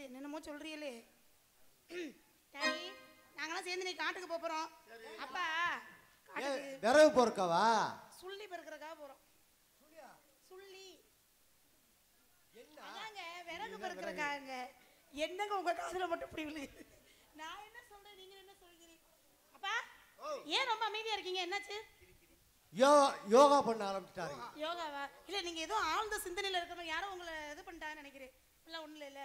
என்னென்னமோ சொல்றீங்களே. டாடி நாங்களாம் சேர்ந்து நீ காட்டுக்கு போறோம். அப்பா விரவு பொறுக்கவா? சுள்ளி பெருக்கிறதுக்காக போறோம். சுள்ளி அதாங்க விறகு பெருக்கிறதுக்காக. என்னங்க உங்க காதுல மட்டும் இப்படி விழுகுது? நான் என்ன சொல்றேன், நீங்க என்ன சொல்றீங்க? அப்பா ஏன் ரொம்ப அமைதியா இருக்கீங்க? என்னாச்சு? யோகா பண்ண ஆரம்பிச்சிட்டாரு. யோகாவா? இல்ல நீங்க ஏதோ ஆழ்ந்த சிந்தனையில இருக்கணும். யாரோ உங்களை இது பண்ணிட்டாங்கன்னு நினைக்கிறேன். எல்லாம் ஒண்ணும் இல்ல.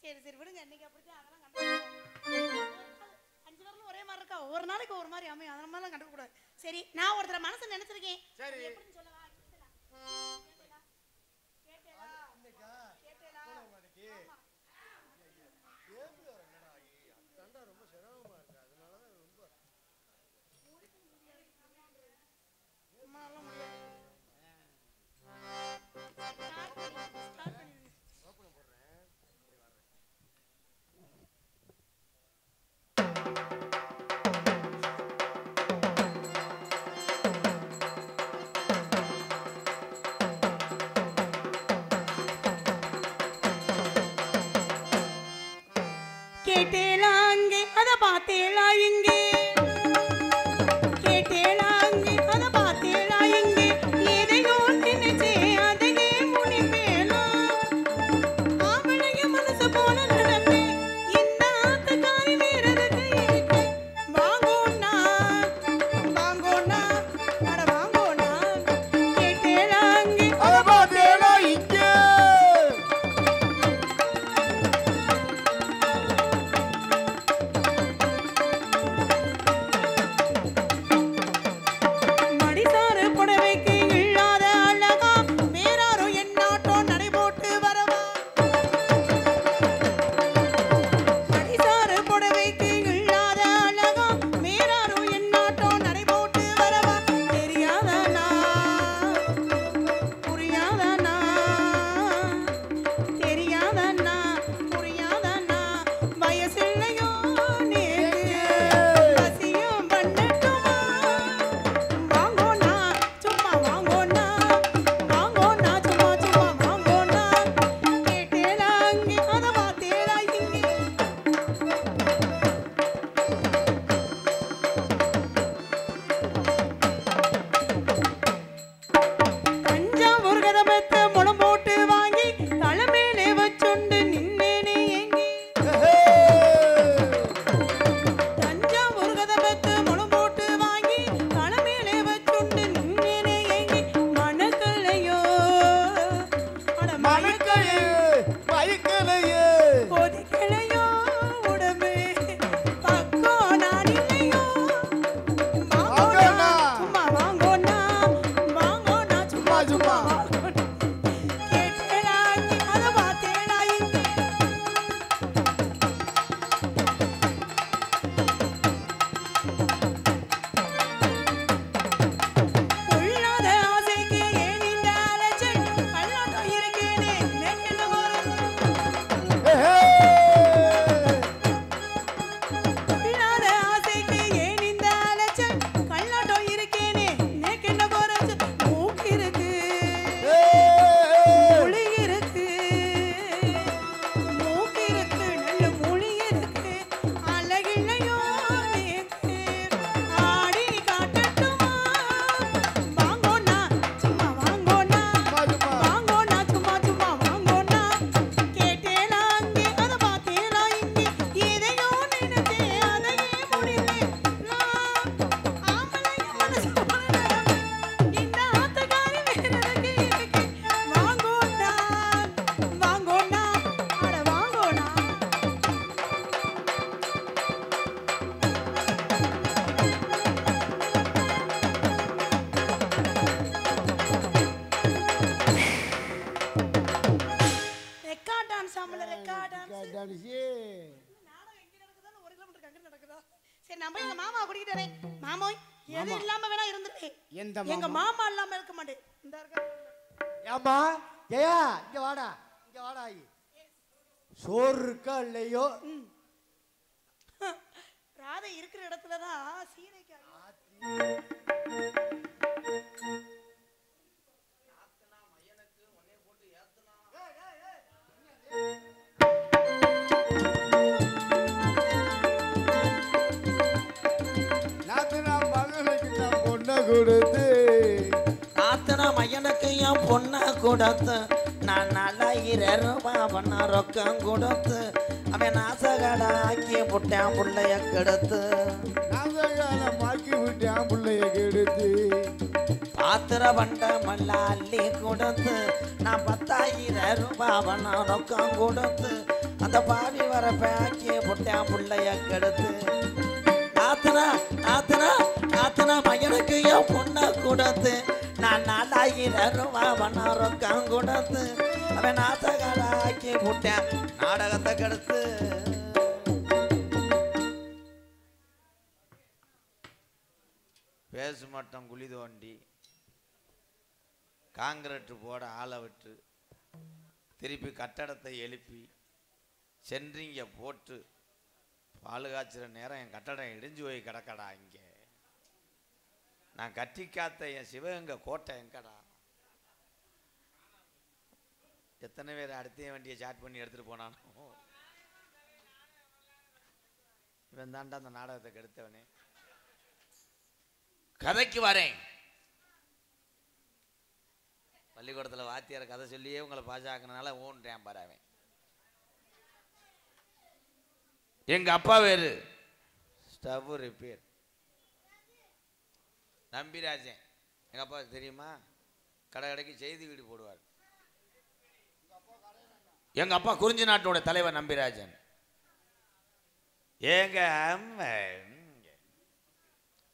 சரி சரி விடுங்க. இன்னைக்கு அப்படித்தான். அதெல்லாம் கண்டுக்க 5 வரலும் ஒரே மாதிரி இருக்கா. ஒவ்வொரு நாளைக்கு ஒரு மாதிரி அமையும். அதெல்லாம் மாதிரிலாம் கண்டுக்க கூடாது. சரி நான் ஒருத்தர மனசு நினைச்சிருக்கேன். எப்படின்னு சொல்லவா? கேட்டேலா அங்கே அத பார்த்தேலா இங்கே, கேட்டேலா அங்கே அத பார்த்தேலா இங்கே, எதையோ நினைச்சே அதையே முடிப்பேலா, ஆவளைய மனசு போல நடப்பே இந்த ஆத்துக்காரி வீரருக்கு இருக்கு. வாங்கோண்ணா வாங்கோண்ணா அட வாங்கோண்ணா, கேட்டேலா அங்கே அத பார்த்தேலா இங்கே. எங்க மாமா இல்லாம இருக்க மாட்டேன். இந்த இருக்க ஏமா ஜெயா இங்க வாடா, இங்க வாடா. சோறு இருக்கா இல்லையோ? ராதை இருக்கிற இடத்துலதான் சீரைக்கு கொடுத்து ஆத்தனா மையனுக்கு என் பொண்ணை கொடுத்து நான் 4000 ரூபாய் பண்ண ரொக்கம் கொடுத்து அவன் நாசகடா ஆக்கி புட்டான் புள்ளைய கெடுத்து மாக்கி விட்டான் பிள்ளைய கெடுத்து பாத்திர பண்ட மல்ல அள்ளி கொடுத்து நான் 10,000 ரூபாய் பண்ண ரொக்கம் கொடுத்து அந்த பாவி வர பேக்கி புட்டான் புள்ளைய கெடுத்து ஆத்தனா ஆத்தனா ஆத்தனா மையனுக்கு என் பொண்ணை கொடுத்து நான் 4000 ரூபாய் பண்ண ரொக்கம் கொடுத்து அவன் நாசகடா ஆக்கி புட்டான் நாடகத்தை கெடுத்து பேசு மட்டம் குழி தோண்டி காங்கிரீட் போட ஆளை விட்டு திருப்பி கட்டடத்தை எழுப்பி சென்ட்ரிங்க போட்டு பால் காய்ச்சிற நேரம் என் கட்டடம் இடிஞ்சு போய் கிடக்கடா இங்கே நான் கட்டி காத்த என் சிவகங்கை கோட்டை எங்கடா எத்தனை பேர் அடுத்த வண்டியை சாட் பண்ணி எடுத்துட்டு போனானோ இவன் தாண்டா அந்த நாடகத்தை கெடுத்தவனே கதைக்கு வரேன் பள்ளிக்கூடத்தில் வாத்தியார் கதை சொல்லியே உங்களை பாஜாக்குனால ஓன்றேன் பாரு எங்க அப்பா வேறு ஸ்டவ் ரிப்பேர் நம்பிராஜன் எங்க அப்பா தெரியுமா கடை கடைக்கு செய்தி வீடு போடுவார் எங்க அப்பா குறிஞ்சி நாட்டோட தலைவர் நம்பிராஜன் ஏங்க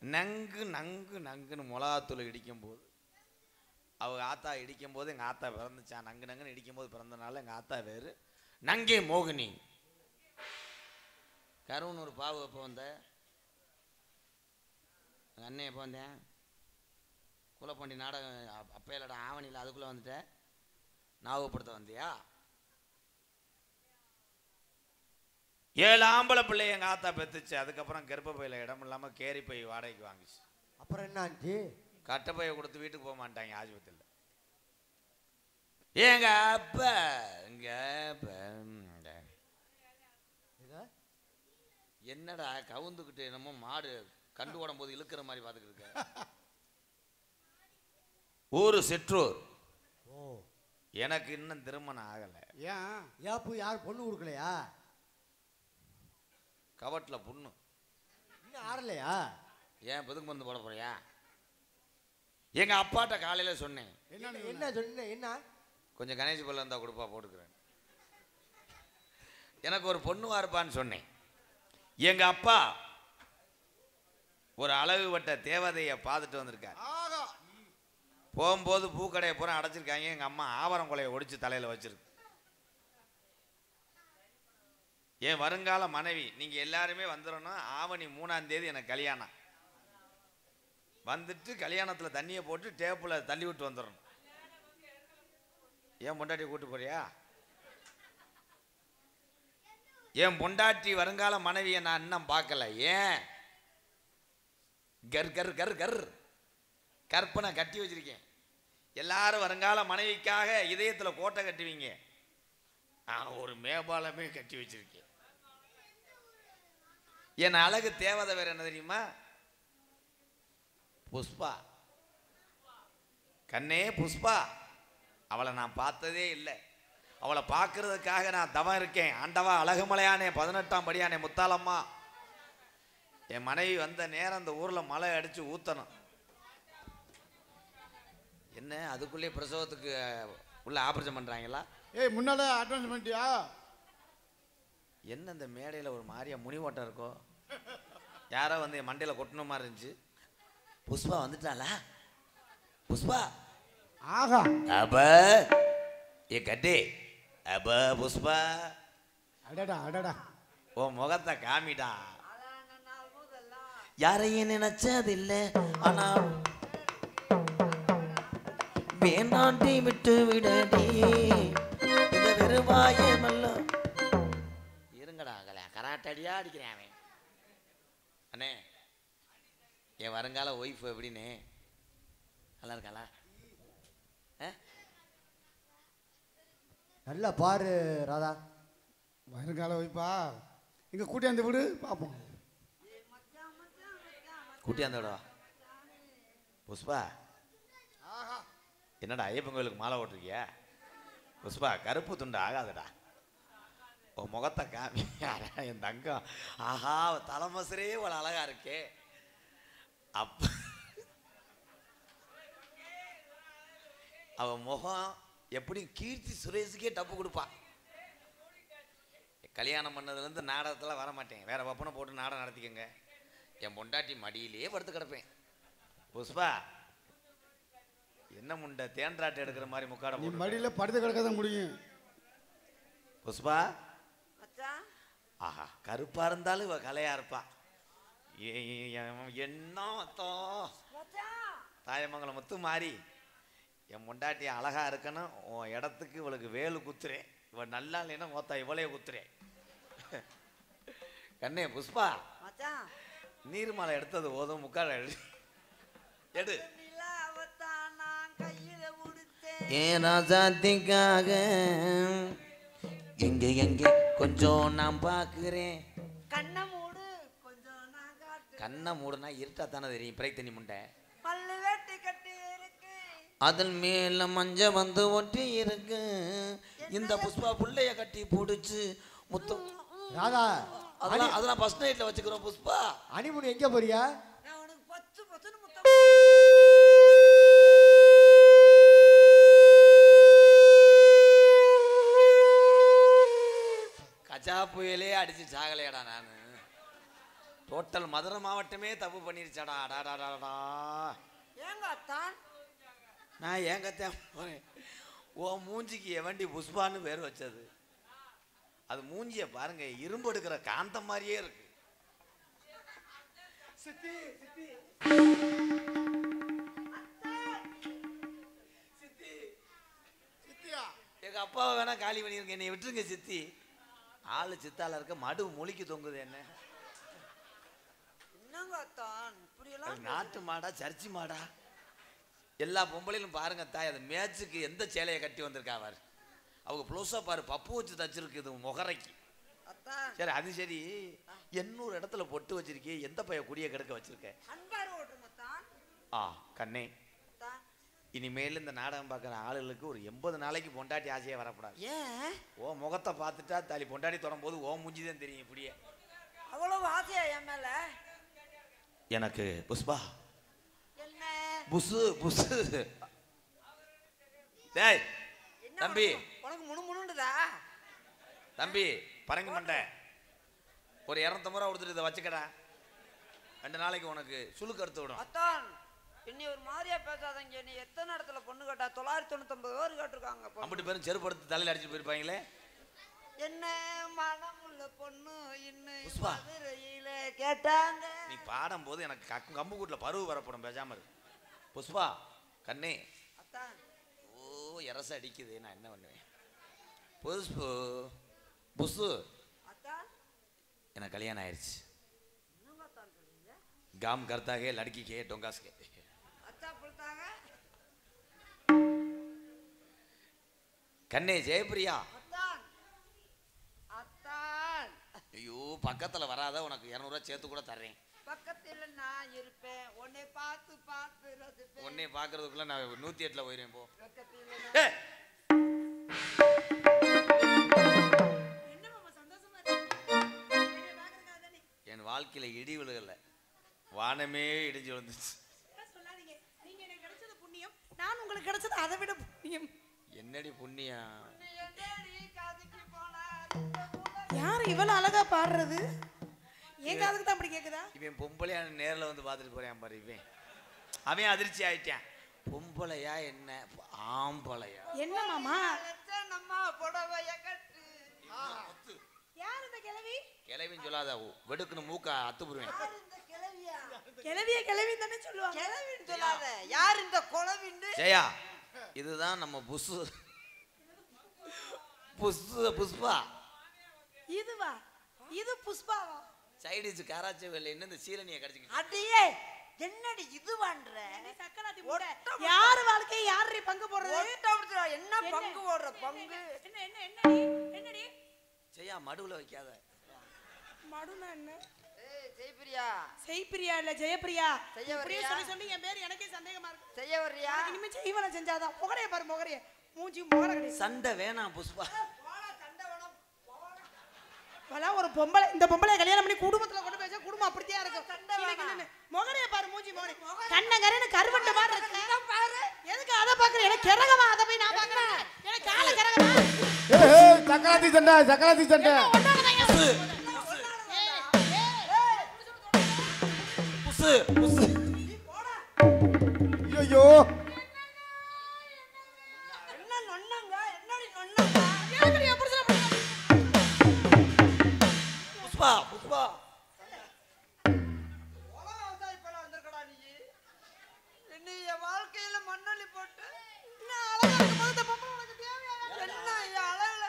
நங்கு நங்கு நங்குன்னு மிளகாத்தூள் இடிக்கும் போது அவங்க ஆத்தா இடிக்கும் போது எங்கள் ஆத்தா பிறந்துச்சான் நங்கு நங்குன்னு இடிக்கும் போது பிறந்தனால எங்கள் ஆத்தா பேர் நங்கே மோகினி கருவன் ஒரு பாவு எப்போ வந்த எங்கள் அண்ணன் எப்போ வந்தேன் குலப்பாண்டி நாடகம் அப்பையிலோட ஆவணியில் அதுக்குள்ளே வந்துட்டேன் ஞாபகப்படுத்த வந்தியா 7 ஆம்பளை பிள்ளை எங்கள் ஆத்தா பெத்துச்சு அதுக்கப்புறம் கர்ப்பப்பையில் இடம் இல்லாமல் கேரி பை வாடகைக்கு வாங்கிச்சு அப்புறம் என்ன ஆச்சு கட்டப்பையை கொடுத்து வீட்டுக்கு போக மாட்டாங்க ஆஸ்பத்திரியில் ஏங்க அப்பா இங்க என்னடா கவுந்துக்கிட்டு என்னமோ மாடு கண்டு ஓடும் போது இழுக்கிற மாதிரி பார்த்துக்கிட்டு இருக்க ஊரு சிற்றூர் எனக்கு இன்னும் திருமணம் ஆகலை ஏன் ஏப்பு யார் பொண்ணு கொடுக்கலையா கவட்டில் புண்ணு இன்னும் ஆடலையா ஏன் பெதுக்கு மருந்து போட போறியா எங்க அப்பாட்ட காலையில சொன்னேன் என்ன சொன்ன என்ன கொஞ்சம் கணேஷ் பல்ல இருந்தா கொடுப்பா போட்டுக்கிறேன் எனக்கு ஒரு பொண்ணு வார்ப்பான்னு சொன்னேன் எங்க அப்பா ஒரு அழகு வட்ட தேவதையை பார்த்துட்டு வந்திருக்காரு போகும்போது பூக்கடையை பூரா அடைச்சிருக்காங்க எங்க அம்மா ஆவரம் கொலையை ஒடிச்சு தலையில வச்சிருக்கு என் வருங்கால மனைவி நீங்க எல்லாருமே வந்துடணும் ஆவணி 3ஆம் தேதி எனக்கு கல்யாணம் வந்துட்டு கல்யாணத்தில் தண்ணியை போட்டு டேப்பில் தள்ளி விட்டு வந்துடணும் ஏன் பொண்டாட்டி கூட்டு போறியா என் பொண்டாட்டி வருங்கால மனைவியை நான் இன்னும் பார்க்கல ஏன் கர் கர் கர் கர் கற்பனை கட்டி வச்சிருக்கேன் எல்லாரும் வருங்கால மனைவிக்காக இதயத்தில் கோட்டை கட்டுவீங்க நான் ஒரு மேபாலமே கட்டி வச்சிருக்கேன் என் அழகு தேவதை வேற என்ன தெரியுமா புஷ்பா கண்ணே புஷ்பா அவளை நான் பார்த்ததே இல்லை அவளை பார்க்கறதுக்காக நான் தவம் இருக்கேன் ஆண்டவா அழகுமலையானே 18ஆம் படியானே முத்தாலம்மா என் மனைவி வந்த நேரம் அந்த ஊரில் மழை அடித்து ஊற்றணும் என்ன அதுக்குள்ளே பிரசவத்துக்கு உள்ள ஆபரேஷன் பண்ணுறாங்களா ஏய் முன்னால அட்வான்ஸ் பண்ணிட்டியா என்ன இந்த மேடையில் ஒரு மாதிரியா முனி ஓட்டம் இருக்கோ யாரோ வந்து என் மண்டையில் கொட்டணும் மாதிரி இருந்துச்சு புஷ்பா வந்துட்டாளா புஷ்பா ஆகா அப்ப ஏ கட்டே அப்ப புஷ்பா அடடா அடடா ஓ முகத்தை காமிடா யாரையும் நினைச்சதில்லை ஆனா வேணாண்டி விட்டு விடடி இந்த வெறுவாயமல்ல இருங்கடா கராட்டடியா அடிக்கிறேன் அவன் அண்ணே என் வருங்கால ஒய்ஃப் எப்படின்னு நல்லா இருக்காளா நல்லா பாரு ராதா வருங்கால வைப்பா இங்க கூட்டியாந்து விடு பார்ப்போம் கூட்டியாந்தோட புஷ்பா என்னடா ஐயப்பன் கோயிலுக்கு மாலை ஓட்டிருக்கியா? புஷ்பா கருப்பு துண்டு ஆகாதுடா. உன் முகத்தை காமி. என் தங்கம் ஆஹா தலைமசரே இவ்வளோ அழகா இருக்கே. அப்ப அவன் முகம் எப்படி கீர்த்தி சுரேஷுக்கே டப்பு கொடுப்பான். கல்யாணம் பண்ணதுலேருந்து நாடகத்தில் வர மாட்டேன், வேற பப்பனை போட்டு நாடகம் நடத்திக்கங்க. என் பொண்டாட்டி மடியிலே படுத்து கிடப்பேன். புஷ்பா என்ன முண்டை தேன்றாட்டை எடுக்கிற மாதிரி முக்காட நீ மடியில் படுத்து கிடக்க தான் முடியும். புஷ்பா ஆஹா கருப்பா இருந்தாலும் இவ கலையா இருப்பா. என்ன தாயமங்கலம் முத்து மாறி என் முண்டாட்டி அழகா இருக்கணும். உன் இடத்துக்கு இவளுக்கு வேலு குத்துறேன். இவன் நல்லா இல்லைன்னா மொத்தா இவளையே குத்துறேன். கண்ணே புஷ்பா நீர்மலை எடுத்தது போதும் முக்கால் எடு. ஏன் ராஜாத்திக்காக எங்க எங்க கொஞ்சம் நான் பாக்குறேன். கண்ணை மூடுனா இருட்டா தானே தெரியும். பிறை தண்ணி முண்டை அதில் மேல மஞ்ச வந்து ஒட்டி இருக்கு. இந்த புஷ்பா புள்ளைய கட்டி பிடிச்சு முத்தம் ராதா அதெல்லாம் ஃபர்ஸ்ட் நைட்ல வச்சுக்கிறோம். புஷ்பா அனிமுன் எங்க போறியா? கஜா புயலே அடிச்சு சாகலையாடா. நான் டோட்டல் மதுரை மாவட்டமே தப்பு பண்ணிருச்சாடா. அடாடாடாடா நான் ஏங்கத்தான் போறேன். ஓ மூஞ்சிக்கு எவண்டி புஷ்பான்னு பேர் வச்சது. அது மூஞ்சிய பாருங்க இரும்பு எடுக்கிற காந்தம் மாதிரியே இருக்கு. எங்க அப்பாவை வேணா காலி பண்ணிருங்க, என்னை விட்டுருங்க சித்தி. ஆளு சித்தால இருக்க மடு மொழிக்கு தொங்குது. என்ன நாட்டு மாடா சர்ச்சி மாடா? எல்லா பொம்பளையிலும் பாருங்க தாய், அது மேட்சுக்கு எந்த சேலையை கட்டி வந்திருக்கா பாரு. அவங்க ப்ளவுஸா பாரு பப்பு வச்சு தச்சிருக்கு முகரைக்கு. சரி அது சரி, 800 இடத்துல பொட்டு வச்சிருக்கே, எந்த பைய குடிய கெடுக்க வச்சிருக்க? கண்ணே இனிமேல் இந்த நாடகம் பார்க்குற ஆளுகளுக்கு ஒரு 80 நாளைக்கு பொண்டாட்டி ஆசையே வரக்கூடாது. ஏன் ஓ முகத்தை பார்த்துட்டா தாலி பொண்டாட்டி தொடரும் போது ஓ மூஞ்சிதான் தெரியும். இப்படியே அவ்வளவு ஆசையா என் மேல? எனக்கு புஷ்பா என்ன புசு புசு. டேய் தம்பி, உனக்கு முணுமுணுண்டதா? தம்பி பரங்கி மண்டை ஒரு 250 ரூபா கொடுத்துட்டு இதை வச்சுக்கடா. 2 நாளைக்கு உனக்கு சுழுக்கு எடுத்து விடும். அத்தான் இன்னி ஒரு மாதிரியா பேசாதங்க. நீ எத்தனை இடத்துல பொண்ணு கேட்டா? 999 பேர் கேட்டிருக்காங்க. 50 பேரும் செருப்பு எடுத்து தலையில் அடிச்சு போயிருப்பாங்களே. என்ன மனமுள்ள பொண்ணு இன்னும் புஷ்பா மதுரையில கேட்டாங்க. நீ பாடும் போது எனக்கு கம்பு கூட்டுல பருவு வரப்படும். பேசாம இருக்கு புஷ்பா. கண்ணே அத்தான் ஓ எரச அடிக்குது, நான் என்ன பண்ணுவேன்? புஷ்பு புசு அத்தான் எனக்கு கல்யாணம் ஆயிடுச்சு. என்னங்க அத்தான் சொல்றீங்க? काम करता है लड़की के डोंगास के अच्छा बोलता है कन्ने जयप्रिया அத்தான் அத்தான் ஐயோ பக்கத்துல வராத, உனக்கு 200 ரூபாய் சேர்த்து கூட தர்றேன். பக்கத்துல நான் இருப்பேன், உன்னை பார்த்து பார்த்து ரசிப்பேன். உன்னை பாக்குறதுக்குள்ள நான் 108ல போயிடுவேன். போ பக்கத்துல என்ன மாமா சந்தோஷமா இருக்கு? என்னை பார்க்கறதுக்காக தானே. என் வாழ்க்கையில இடி விழுகல, வானமே இடிஞ்சு விழுந்துச்சு. சொல்லாதீங்க, நீங்க எனக்கு கிடைச்சது புண்ணியம், நான் உங்களுக்கு கிடைச்சது அதை விட புண்ணியம். என்னடி புண்ணியம்? யார் இவ்வளவு அழகா பாடுறது? என் காதுக்கு தான் அப்படி கேக்குதா? இவன் பொம்பளையான நேரில் வந்து பார்த்துட்டு போறேன் பாரு. இவன் அவன் அதிர்ச்சி ஆயிட்டான். பொம்பளையா என்ன ஆம்பளையா? என்ன மாமா? நம்ம புடவைய கட்டு. யார் இந்த கிழவி? கிளவின்னு சொல்லாத, வெடுக்குன்னு மூக்கா அத்துப்புருவேன். யார் இந்த கிழவியா? கிழவி தானே சொல்லுவாங்க. கிழவின்னு சொல்லாத. யார் இந்த குழவின்னு? ஜெயா, இதுதான் நம்ம புசு புசு புஷ்பா. இதுவா? இது புஷ்பாவா? சைடிஸ் காராச்சி வேலை என்ன இந்த சீரணியை கடிச்சிக்கிட்டு. அடியே என்னடி இது பண்ற? நீ சக்கராத்தி போட. யார் வாழ்க்கையை யார் பங்கு போடுறது? ஒட்டவுடுறா. என்ன பங்கு போடுற பங்கு? என்னடி? ஜெயா மடுவுல வைக்காத. மடுனா என்ன? செய்பிரியா செய்பிரியா இல்ல ஜெயபிரியா. செய்ய இப்படியே வர்றியா? சொல்லி சொல்லி என் பேர் எனக்கே சந்தேகமா இருக்கு. செய்ய வர்றியா? இனிமே செய்வன செஞ்சாதான் முகரைய பாரு முகரைய மூஞ்சி முகர கிடையாது. சண்டை வேணாம் புஷ்பா. இப்பெல்லாம் ஒரு பொம்பளை இந்த பொம்பளை கல்யாணம் பண்ணி குடும்பத்துல கொண்டு போய் வச்சா குடும்பம் அப்படியே இருக்கும். முகரைய பாரு மூஞ்சி முகரை கண்ண கரன்னு கருவண்ட மாதிரி இருக்கு. பாரு எதுக்கு அதை பாக்குற? எனக்கு கிறகமா அதை போய் நான் பாக்குறேன். எனக்கு கால கிறகமா. சக்கராத்தி சண்டை சக்கராத்தி சண்டை. புசு புசு. ஐயோ என்ன நொண்ணங்க? என்னடி நொண்ணங்க? ஏங்கறியா புடிச்சல புடி. புஷ்பா புஷ்பா. உலக அவதாரி போல வந்திருக்கடா நீ. என்ன என் வாழ்க்கையில மண்ணள்ளி போட்டு என்ன அழகா இருக்கு போது இந்த பொம்பளை உனக்கு தேவையா? என்ன என் அழகுல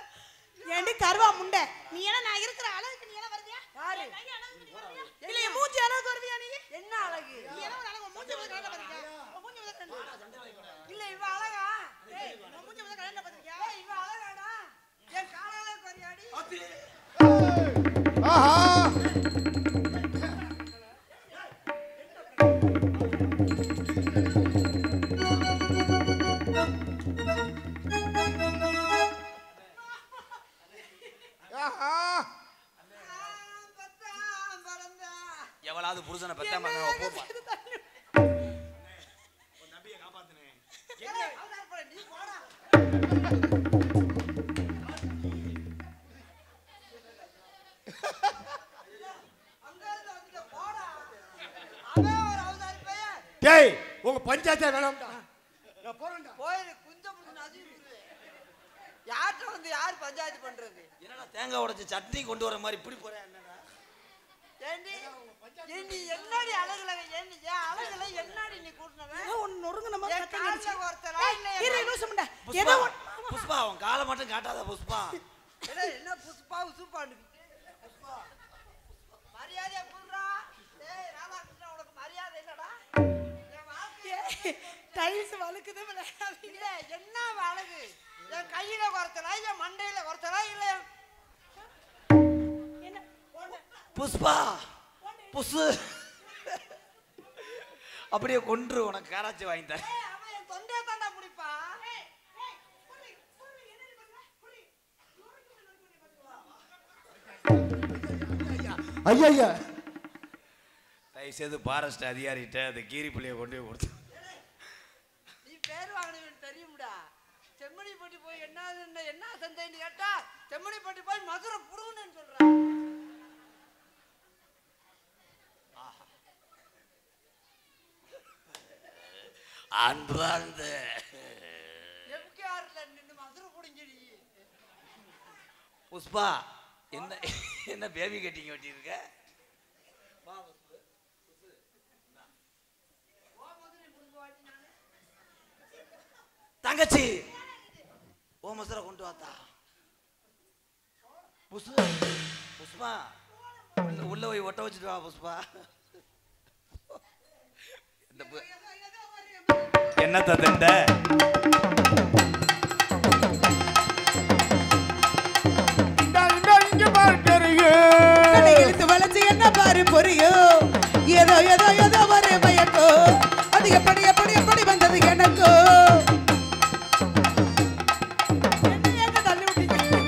ஏண்டி கருவா முண்டை நீ என்ன நான் இருக்கிற அழகுக்கு நீ எல்லாம் வருவியா? பாரு. கை அழகுக்கு நீ வருவியா? இல்ல என் மூஞ்சி அழகுக்கு வருவியா நீ? என்ன அழகு? நீ என்ன ஒரு அழகு? உன் மூஞ்சி வந்து கலண்ட பாத்திருக்கியா? உன் மூஞ்சி வந்து கலண்ட. இல்ல இவ அழகா? ஏய் உன் மூஞ்சி வந்து கலண்ட பாத்திருக்கியா? ஏய் இவ அழகாடா? என் காலால கொரியாடி? ஆஹா ஆஹா பத்தா பறந்தா. எவளாவது புருஷனை பெத்தாம போப்பா. ஏய், அவதாரி போல நீ போடா. அங்க இருந்து வந்துட்டு போடா. அவன் ஒரு அவதாரி பையன். டேய் உங்க பஞ்சாயத்தே வேணாம்டா. நான் போறேன்டா. போயிரு குஞ்ச புடிச்சு நதியுது. யார்கிட்ட வந்து யார் பஞ்சாயத்து பண்றது? என்னடா தேங்காய் உடைச்சு சட்னி கொண்டு வர மாதிரி இப்படி போறேன் என்னடா? ஏண்டி நீ என்னடி அழகுல ஏண்டி என் அழகுல என்னடி நீ கூட்டினவன்? ஏதோ ஒன்னு நொறுங்குன மாதிரி என் சத்தம் கால்ல கேட்டுச்சு. ஒருத்தரா ஏய், இல்ல இரு என் லூசு முண்டை. புஷ்பா ஏதோ ஒன்னு புஷ்பா உன் காலை மட்டும் காட்டாத புஷ்பா. ஏய், என்ன புஷ்பா உசுப்பாண்டு புஷ்பா மரியாதையா கூடுறா. ஏய் ராதாகிருஷ்ணா உனக்கு மரியாதை இல்லடா. என் வாழ்க்கைய டைல்ஸ் வழுக்குது விளையாடு. இல்ல என்ன அழகு? என் கையில குறைச்சலா என் மண்டையில குறைச்சலா இல்ல என்ன புஷ்பா புசு. அப்படியே கொன்று உனக்கு காராச்சி வாங்கி தரேன். ஏய், அவன் என் தொண்டையை தாண்டா பிடிப்பா. ஐயா தயவு செய்து ஃபாரஸ்ட் அதிகாரிகிட்ட அந்த கீரி புள்ளியை கொண்டு போய் கொடுத்து. நீ பேர் வாங்கினவன் தெரியும்டா. செம்மணிப்பட்டி போய் என்ன சந்தைன்னு கேட்டா செம்மணிப்பட்டி போய் மதுரை புடுங்கன்னு சொல்றான். அன்றாந்த எம்கேஆர்ல நின்னு மதுரை புடுங்கிடி. புஷ்பா என்ன என்ன பேபி கட்டிங்க வெட்டியிருக்க? தங்கச்சி ஓ மசுரை கொண்டு வாத்தா. புஷ்பா புஷ்பா உள்ள போய் ஒட்ட வச்சுட்டு வா புஷ்பா. என்னத்த தண்ட இழுத்து வளைச்சு என்ன பாரு பொரியோ ஏதோ ஏதோ ஏதோ ஒரு மயக்கோ அது எப்படி எப்படி எப்படி வந்தது எனக்கோ தள்ளி விட்டீங்க.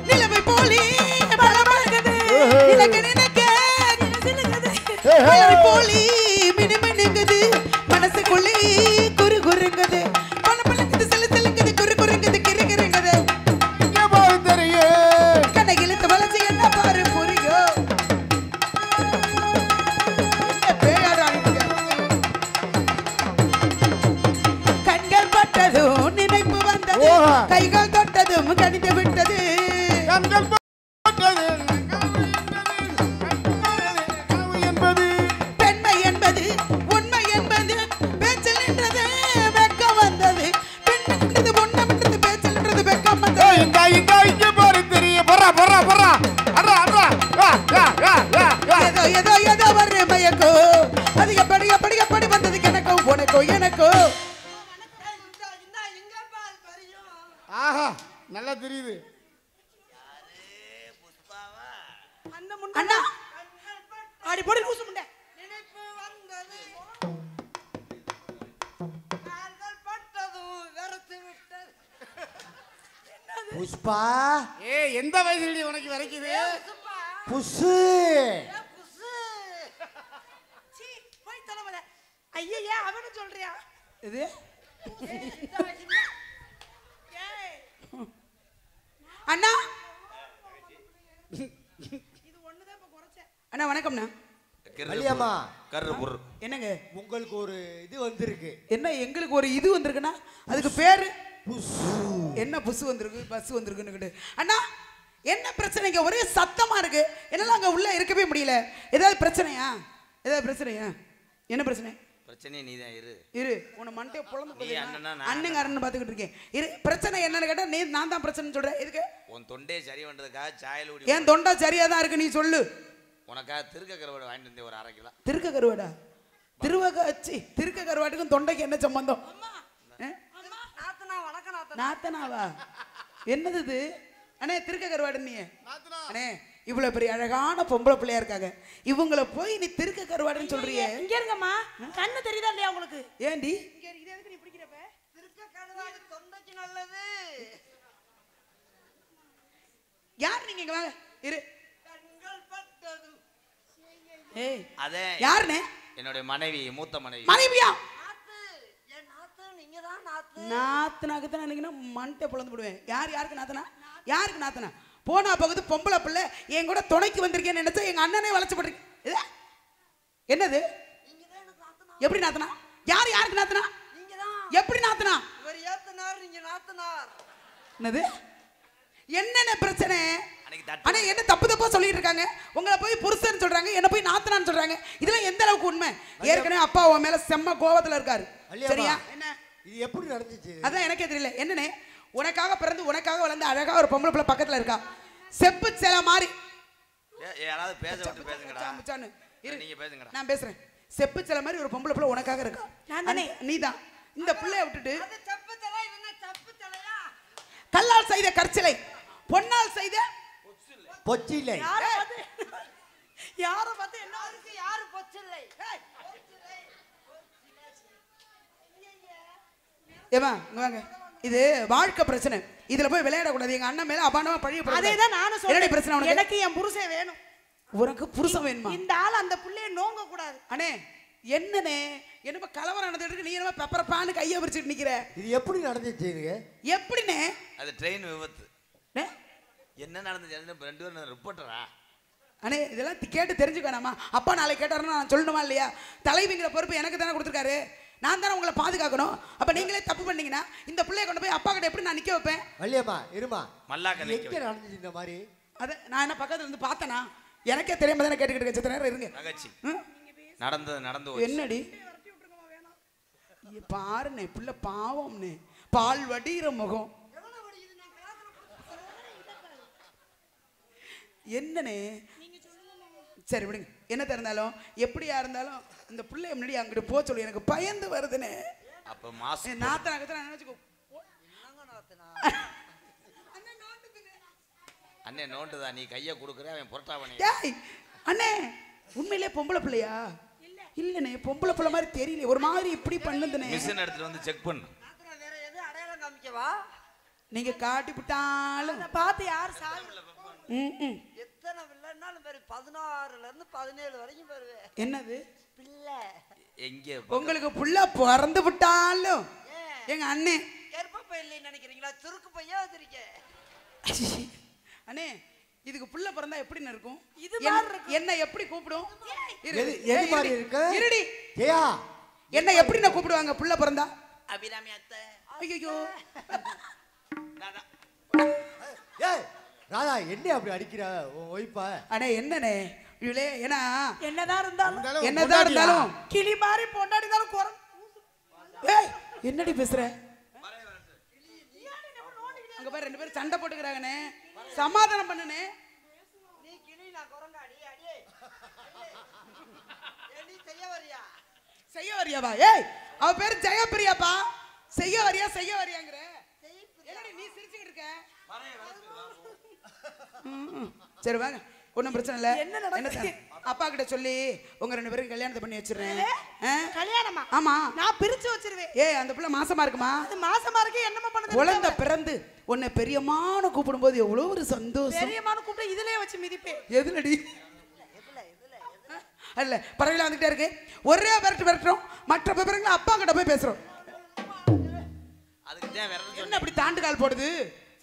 நிலவை போலி பலபலகுது நிலக்கு நினைக்க சிலுகுது நிலவை போலி மினுமினுங்குது மனசுக்குள்ளே குறு குறுங்குது பலபலகுது சிலு சிலுங்குது குறு குறுங்குது கிறு கிறுங்குது இங்க போய் தெரியும். கண்ணை இழுத்து வளைச்சு என்ன பாரு புரியோ என்ன பேயாடா நீங்க? கண்கள் பட்டதும் நினைப்பு வந்தது ஓஹா. கைகள் தொட்டதும் கணிந்து விட்டது கண்கள் போட்டது கனவு என்பது பெண்மை என்பது உண்மை என்பது பேச்சில் நின்றது வெக்கம் வந்தது பெண்மை நின்றது உண்மை நின்றது பேச்சில் நின்றது வெக்கம் வந்தது இங்க போய் தெரியும். போறா அட்ரா ஏதோ ஏதோ ஏதோ ஒரு மயக்கோ அது எப்படி எப்படி எப்படி வந்தது எனக்கோ உனக்கோ எனக்கோ இங்க பாரு தெரியும். ஆஹா நல்லா தெரியுது. அண்ணா ஆடி போடி லூசு முண்டை. நினைப்பு வந்தது கால்கள் பட்டதும் வெறுத்து விட்டது. புஷ்பா ஏய் எந்த வயசுல உனக்கு வரைக்குது? சுப்பா, புஷு ஏ புசு. சீ போய் தலைவல. ஐயே அவனு சொல்றியா? இது ஏய் அண்ணா இது ஒண்ணுதான் இப்ப குறைச்சேன். அண்ணா வணக்கம்ண்ணா. வள்ளியம்மா கர்ரு புர் என்னங்க உங்களுக்கு ஒரு இது வந்திருக்கு. என்ன எங்களுக்கு ஒரு இது வந்திருக்குன்னா அதுக்கு பேரு புஷு. என்ன புசு வந்திருக்கு பஸ் வந்திருக்குன்னு. அண்ணா என்ன பிரச்சனைங்க? ஒரே சத்தமா இருக்கு. என்னால அங்க உள்ள இருக்கவே முடியல. ஏதாவது பிரச்சனையா? ஏதாவது பிரச்சனையா? என்ன பிரச்சனை? பிரச்சனையே நீதான் இரு இரு உன்னை மண்டையை பொழந்து நீ அண்ணனா நான் அண்ணங்காரன்னு பாத்துக்கிட்டு இருக்கேன். இரு பிரச்சனை என்னன்னு கேட்டா நீ நான் தான் பிரச்சனை சொல்றேன். எதுக்கு? உன் தொண்டே சரி பண்றதுக்காக சாயல் ஊடி என் தொண்டை சரியா தான் இருக்கு, நீ சொல்லு. உனக்காக திருக்க கருவாடு வாங்கிட்டு வந்தேன் ஒரு 1/2 கிலோ. திருக்க கருவாடா? திருக்க கருவாட்டுக்கும் தொண்டைக்கு என்ன சம்பந்தம்? நாத்தனா வணக்கம் நாத்தனா. நாத்தனாவா? என்னது இது? அண்ணே திருக்க கருவாடு நீ அண்ணே இவ்வளவு பெரிய அழகான பொம்பளை பிள்ளையா இருக்காங்க, இவங்கள போய் நீ திருக்க கருவாடுன்னு சொல்றியே? இங்க இருங்கம்மா. கண்ணு தெரியுதா இல்லையா உங்களுக்கு? ஏண்டி இங்க இது எதுக்கு நீ பிடிக்கிறப்ப? திருக்க கருவாடு தொண்டைக்கு நல்லது. யார் நீங்க? இங்க வாங்க. இரு. கண்கள் பட்டதும் ஏய் அதே யாருனே? என்னுடைய மனைவி, மூத்த மனைவி. மனைவியா? நாத்து. என் நாத்து நீங்க தான் நாத்து. நாத்தனாக்கு தான் நினைக்கணும், மண்டை பொழந்து போடுவேன். யாருக்கு நாத்தனா? யாருக்கு நாத்தனா? போனா பகுது பொம்பளை பிள்ளை என் கூட துணைக்கு வந்திருக்கேன்னு நினைச்சா எங்க அண்ணனே வளைச்சு போட்டிருக்கேன். என்னது? நீங்க தான் எனக்கு நாத்தனா. எப்படி நாத்தனா? யாருக்கு நாத்தனா? நீங்க தான். எப்படி நாத்தனா? இவர் ஏத்தனார், நீங்க நாத்தனார். என்னது? என்னென்ன பிரச்சனை? அன்னைக்கு தட்டு ஆனா என்ன தப்பா சொல்லிட்டு இருக்காங்க? உங்களை போய் புருஷன் சொல்றாங்க, என்ன போய் நாத்தனான்னு சொல்றாங்க. இதெல்லாம் எந்த அளவுக்கு உண்மை? ஏற்கனவே அப்பா உன் மேல செம்ம கோவத்துல இருக்காரு. வள்ளியம்மா, சரியா? என்ன இது எப்படி நடந்துச்சு? அதான் எனக்கே தெரியல. என்னன்னே உனக்காக பிறந்து உனக்காக வளர்ந்து அழகா ஒரு பொம்பளை பிள்ளை பக்கத்துல இருக்கா, செப்பு சில மாதிரி. யாராவது பேச விட்டு பேசுங்கடா. மச்சான்னு. இரு, நீங்க பேசுங்கடா. நான் பேசுறேன். செப்பு சில மாதிரி ஒரு பொம்பளை பிள்ளை உனக்காக இருக்கா. நான் தானே. நீதான் இந்த பிள்ளைய விட்டுட்டு அது தப்பு தலை, இது என்ன தப்பு தலையா? கல்லால் செய்த கற்சிலை, பொன்னால் செய்த பொச்சில்லை. யார பார்த்து என்ன யாருக்கு யாரு பொச்சில்லை? ஏமா இங்க வாங்க. இது வாழ்க்கை பிரச்சனை, இதுல போய் விளையாடக்கூடாது. எங்க அண்ணன் மேல அபாண்டமா பழிய போடாத. அதேதான் நானும் என்னடி சொல்றேன். பிரச்சனை உனக்கு? எனக்கு என் புருஷன் வேணும். உனக்கு புருஷன் வேணுமா? இந்த ஆள் அந்த புள்ளைய நோங்க கூடாது. அண்ணே என்னனே என்னமா கலவரம் நடந்துட்டு நீ என்னமா பெப்பர் பான்னு கையை விரிச்சிட்டு நிக்கிற? இது எப்படி நடந்துச்சு? இது எப்படினே? அது ட்ரெயின் விபத்து. அண்ணே, என்ன நடந்துச்சு? 2 பேரும் ரிப்போர்ட்டரா? அண்ணே இதெல்லாம் கேட்டு தெரிஞ்சுக்க வேணாமா? அப்பா நாளைக்கு கேட்டாருன்னா நான் சொல்லணுமா இல்லையா? தலைவிங்கிற பொறுப்பு எனக்கு தானே கொடுத்துருக்காரு. நான் தானே உங்களை பாதுகாக்கணும். அப்ப நீங்களே தப்பு பண்ணீங்கன்னா இந்த பிள்ளைய கொண்டு போய் அப்பா கிட்ட எப்படி நான் நிக்க வைப்பேன்? வள்ளியம்மா இருமா, மல்லாக்க இது எங்க நடந்துச்சு இந்த மாதிரி? அத நான் என்ன பக்கத்துல இருந்து பார்த்தனா? எனக்கே தெரியாம தானே கேட்டுக்கிட்டு இருக்க. சித்த நேரம் இருங்க. தங்கச்சி ம்? நடந்து என்னடி பாருண்ணே, பிள்ளை பாவம்னே, பால் வடிகிற முகம். என்னனே சரி விடுங்க. என்ன இருந்தாலும் எப்படியா இருந்தாலும் இந்த பிள்ளைய முன்னாடி அங்கிட்டு போக சொல்லி எனக்கு பயந்து வருதுனே. அப்ப மாசம் நாத்தனாக்கத்தான் நினைச்சுக்கோ. அண்ணே நோண்டுதா, நீ கையை கொடுக்குற அவன் புரட்டாவனே. ஏய் அண்ணே உண்மையிலே பொம்பளை பிள்ளையா? இல்லனே பொம்பளை பிள்ளை மாதிரி தெரியல, ஒரு மாதிரி இப்படி பண்ணுதுனே. மிஷின் எடுத்துட்டு வந்து செக் பண்ணு. நாத்தனா வேற எது அடையாளம் காமிக்கவா? நீங்க காட்டி விட்டாலும் அதை பார்த்து யார் சாகு? எத்தனை பிள்ளைன்னாலும் பேரு 16ல இருந்து 17 வரைக்கும் பேருவே. என்னது பிள்ளை எங்க உங்களுக்கு புள்ள பிறந்து விட்டாலும் எங்க அண்ணே கர்ப்பப்பை இல்லைன்னு நினைக்கிறீங்களா? சுருக்கு பையா வச்சிருக்கேன். அண்ணே இதுக்கு புள்ள பிறந்தா எப்படி இருக்கும்? இது மாதிரி இருக்கும். என்ன எப்படி கூப்பிடும்? எது மாதிரி இருக்கு? இருடி ஜெயா, என்ன எப்படி நான் கூப்பிடுவாங்க புள்ள பிறந்தா? அபிராமி அத்தை. ஐயோ ஏய் ராதா, என்ன அப்படி அடிக்கிற உன் ஒய்ஃபா? அண்ணே என்னண்ணே இவளே ஏன்னா என்னதான் இருந்தாலும் என்னதான் இருந்தாலும் கிளி மாதிரி பொண்டாடினாலும் குறை. ஏய் என்னடி பேசுற? அங்க பாரு 2 பேரும் சண்டை போட்டுக்கிறாங்கண்ணே, சமாதானம் பண்ணுனே. நீ கிளி நான் குரங்காடி அடியே. நீ செய்ய வரியா? செய்ய வரியாவா? ஏய் அவ பேரு ஜெயப்பிரியாப்பா. செய்ய வரியாங்கிற என்னடி நீ சிரிச்சுக்கிட்டு இருக்க? சரி வாங்க ஒன்றும் பிரச்சனை இல்லை. என்ன நடக்குது? அப்பா கிட்ட சொல்லி உங்க 2 பேரும் கல்யாணத்தை பண்ணி வச்சிடுறேன். கல்யாணமா? ஆமா. நான் பிரிச்சு வச்சிருவேன். அந்த பிள்ளை மாசமா இருக்குமா? அது மாசமா இருக்கு. என்னமா பண்ணுது? குழந்தை பிறந்து உன்னை பெரியம்மான்னு கூப்பிடும்போது எவ்வளவு ஒரு சந்தோஷம். பெரியம்மான்னு கூப்பிட்டு இதுலயே வச்சு மிதிப்பேன். எதுலடி? அல்ல பரவாயில்ல, வந்துட்டே இருக்கு. ஒரே விரட்டுறோம். மற்ற பேப்பருங்களை அப்பா கிட்ட போய் பேசுறோம். அதுக்கு தான் வேற என்ன அப்படி தாண்டு கால் போடுது?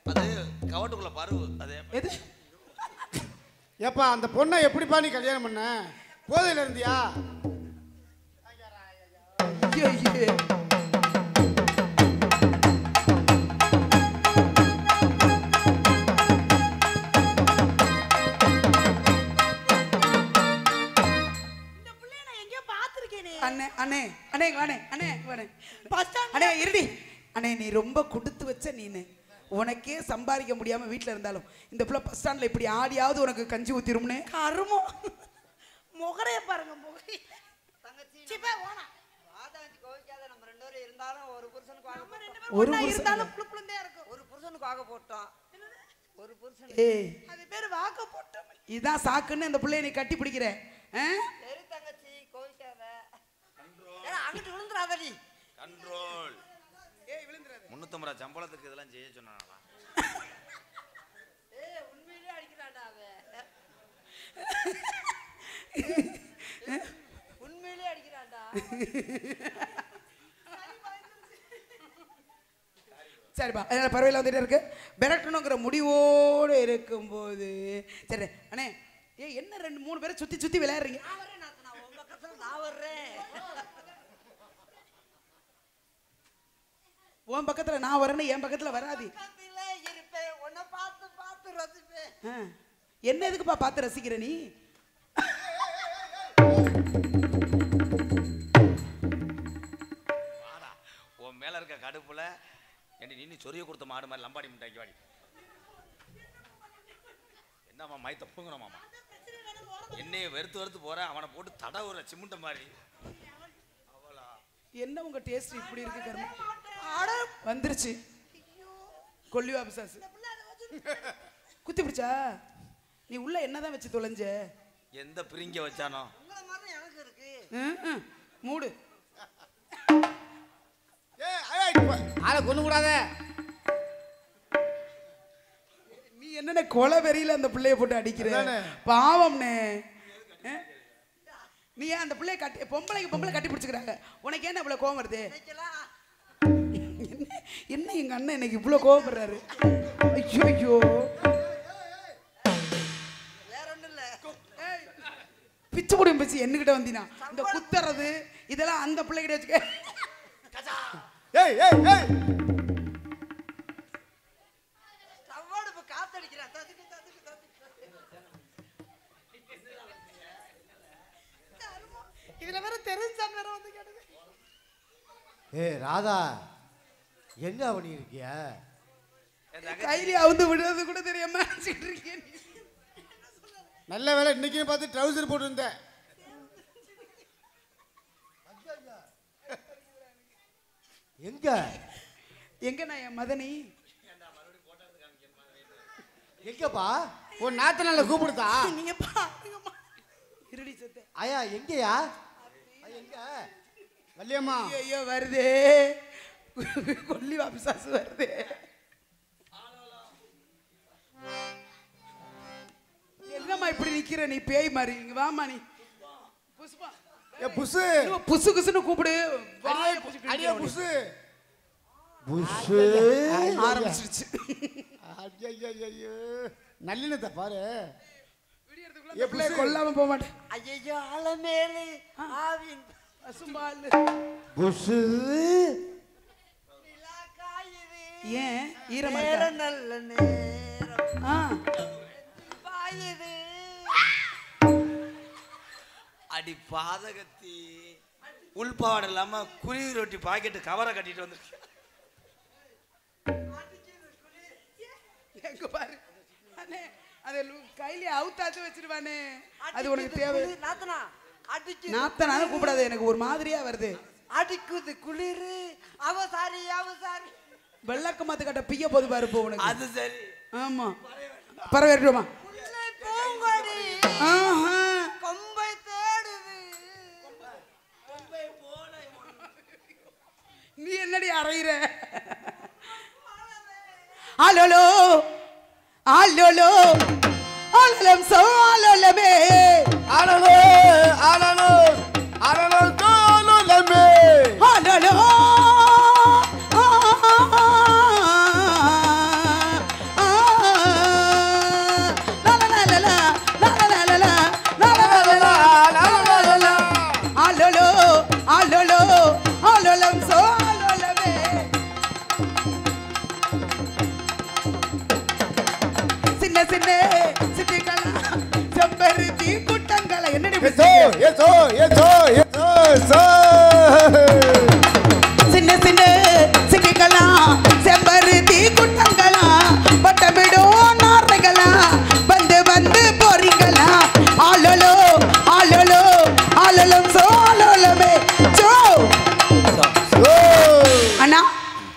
அது கவட்டுக்குள்ள பருவு. அது எது? ஏப்பா அந்த பொண்ணை எப்படிப்பா நீ கல்யாணம் பண்ண? போதையில இருந்தியா? ஐயே அண்ணே அண்ணே அண்ணே வாணே அண்ணே வாணே அண்ணே இருடி அண்ணே. நீ ரொம்ப கொடுத்து வச்ச நீனு. உனக்கே சம்பாதிக்க முடியாம வீட்டுல இருந்தாலும் இந்த பிள்ளை பஸ் ஸ்டாண்ட்ல இப்படி ஆடியாவது உனக்கு கஞ்சி ஊத்திரும்னே. கருமோ முகரைய பாருங்க. ஒரு புருஷனுக்கு ஆக போட்டோம். ஒரு புருஷன் அது பேரு வாக்க போட்டோம். இதான் சாக்குன்னு அந்த பிள்ளைய நீ கட்டி பிடிக்கிற. சரி தங்கச்சி கோவிக்காத. அங்கிட்டு விழுந்துடாதடி. கண்ட்ரோல். 350 ரூபா சம்பளத்துக்கு இதெல்லாம் செய்ய சொன்னாங்களா? உண்மையிலே அடிக்கிறான்டா அவன். உண்மையிலே அடிக்கிறான்டா. சரிப்பா பரவாயில்ல, வந்துட்டே இருக்கு. விரட்டணுங்கிற முடிவோடு இருக்கும்போது சரி அண்ணே. என்ன 2-3 பேரை சுத்தி சுத்தி விளையாடுறீங்க? நான் வர்றேன். உன் பக்கத்துல நான் வரேன்னு என் பக்கத்துல வராது. இருப்பேன். உன்னை பார்த்து பார்த்து ரசிப்பேன். என்ன எதுக்குப்பா பார்த்து ரசிக்கிற நீ? உன் மேல இருக்க கடுப்புல நீ சொரிய கொடுத்த மாடு மாதிரி லம்பாடி முட்டாக்கி வாடி. என்னம்மா மைத்த பூங்கணுமாமா? என்னைய வெறுத்து போற. அவனை போட்டு தடவுற சிமுண்ட மாதிரி. என்ன உங்க டேஸ்ட் இப்படி இருக்கு? கர்மம் வந்துருச்சு. கொல்லிவா பிசாசு குத்தி பிடிச்சா? நீ உள்ள என்னதான் வச்சு தொலைஞ்ச? எந்த பிரிங்க வச்சானோ எனக்கு இருக்கு. மூடு. ஆளை கொண்டு கூடாத. நீ என்னென்ன கொலை வெறியில அந்த பிள்ளைய போட்டு அடிக்கிற? பாவம்னே. நீ ஏன் அந்த பிள்ளைய கட்டி பொம்பளை கட்டி பிடிச்சுக்கிறாங்க. உனக்கு என்ன இவ்வளவு கோவம் வருது? என்ன எங்க அண்ணன் இன்னைக்கு இவ்வளவு கோவப்படுறாரு? ஐயோ பிச்சு முடியும் பிச்சு என்னகிட்ட வந்தீனா இந்த குத்துறது இதெல்லாம் அந்த பிள்ளைகிட்ட வச்சுக்க. இதுல வேற தெரிஞ்சான் வேற வந்து கேட்டது. ராதா என்ன பண்ணிருக்கிய? கையில அவுந்து விடுறது கூட தெரியாம இருக்கேன். நல்ல வேலை இன்னைக்கு பார்த்து ட்ரவுசர் போட்டு இருந்தேன். எங்க நான் என் மதனி எங்கப்பா? உன் நாத்தனால கூப்பிடுதா? நீங்க பாருங்கம்மா. இருடி சத்த. ஐயா எங்கயா? எங்க? வள்ளியம்மா. ஐயோ வருதே. கொல்லிவா பிசாசு வருதே. என்னம்மா இப்படி நிக்கிற நீ பேய் மாதிரி? இங்க வாமா நீ. புஷ்பா. புசு. புசு குசுன்னு கூப்பிடு. அடியே புசு. புசு ஆரம்பிச்சிருச்சு. ஐயோ நல்லினத்தை பாரு. எப்படி கொல்லாம போக மாட்டேன். ஐயோ ஆலமேலு ஆவின் பசும்பால். புசு. ஏன் ஈரமா நேர நல்ல நேரம். பாயுது. அடி பாதகத்தி. உள்பாவாடை இல்லாம குருவி ரொட்டி பாக்கெட்டு கவரை கட்டிட்டு வந்து எங்க பாரு அண்ணே. அது கையில அவுத்தாத்து வச்சிருவானே. அது உனக்கு தேவை? நாத்தனா அடிக்குது. நாத்தனாலும் கூப்பிடாது. எனக்கு ஒரு மாதிரியா வருது. அடிக்குது குளிரு. அவசாரி அவசாரி. வெள்ளக்க மாத்து கட்ட பிய போது பாரு போ உனக்கு. அது சரி. ஆமா பரவாயில்லைமா. பூங்கொடி கொம்பை தேடுது. நீ என்னடி அறையிற? ஆலோலோ ஆலோலோ ஆலலம் சோலலமே ஆலலோ ஆலலோ ஆலலோ தோலலமே ஆலோலோ ஆலோலோ ஆலோலோ ஆலலம் சோலலமே சின்ன சின்ன சிட்டிகளா செம்பருத்தி கூட்டங்களா என்னடி ஏசோ ஏசோ ஏசோ ஏசோ சின்ன சின்ன சிட்டிகளா செம்பருத்தி கூட்டங்களா பட்டமிடும் நாரைகளா வந்து வந்து போறீங்களா ஆலோலோ ஆலோலோ ஆலலம் சோலலமே சோ அண்ணா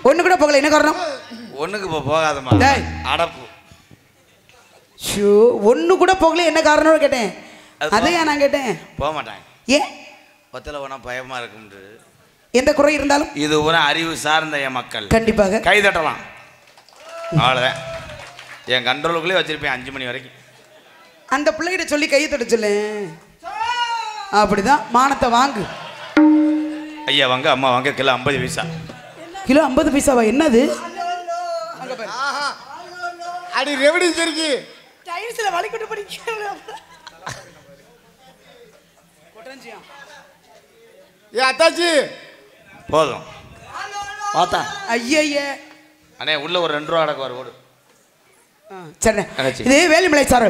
ஒண்ணு கூட போகல என்ன காரணம்? ஒண்ணுக்கு போகாதம்மா. டேய். அடப்பு. ஷோ ஒண்ணு கூட போகல என்ன காரணம்னு கேட்டேன். அது அதையா நான் கேட்டேன். போக மாட்டாங்க. ஏன்? ஒத்தல போனா பயமா இருக்கும்ன்று. எந்த குறை இருந்தாலும் இது ஒரு அறிவு சார்ந்த என் மக்கள் கண்டிப்பாக கை தட்டலாம். அவ்வளோதான். என் கண்ட்ரோலுக்குள்ளே வச்சிருப்பேன் 5 மணி வரைக்கும். அந்த பிள்ளைகிட்ட சொல்லி கையை தட்ட சொல்லு. அப்படிதான் மானத்தை வாங்கு. ஐயா வாங்க, அம்மா வாங்க, கிலோ 50 பைசா. கிலோ 50 பைசாவா? என்னது? அடி ரெவடி சரிக்கு டைல்ஸ்ல வலிக்கிட்டு படிக்கிறேன். ஏ அத்தாச்சி போதும். பார்த்தா ஐயய்ய. அண்ணே உள்ள ஒரு 2 ரூபா அடக்கு ஓடு. சரி, அகச்சி. இது வேலிமலை சார்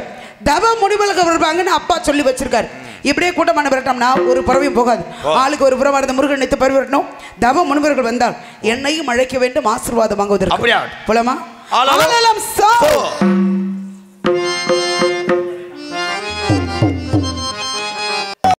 தவ முடிவுகளுக்கு வருவாங்கன்னு அப்பா சொல்லி வச்சிருக்காரு. இப்படியே கூட்டமான விரட்டோம்னா ஒரு பறவையும் போகாது. ஆளுக்கு ஒரு புறமா இருந்த முருகன் நித்து பறிவிரட்டணும். தவ முனிவர்கள் வந்தால் என்னையும் அழைக்க வேண்டும் ஆசீர்வாதம் வாங்குவதற்கு. அப்படியா? போலாமா? ஆலலம் ஆலலம் சா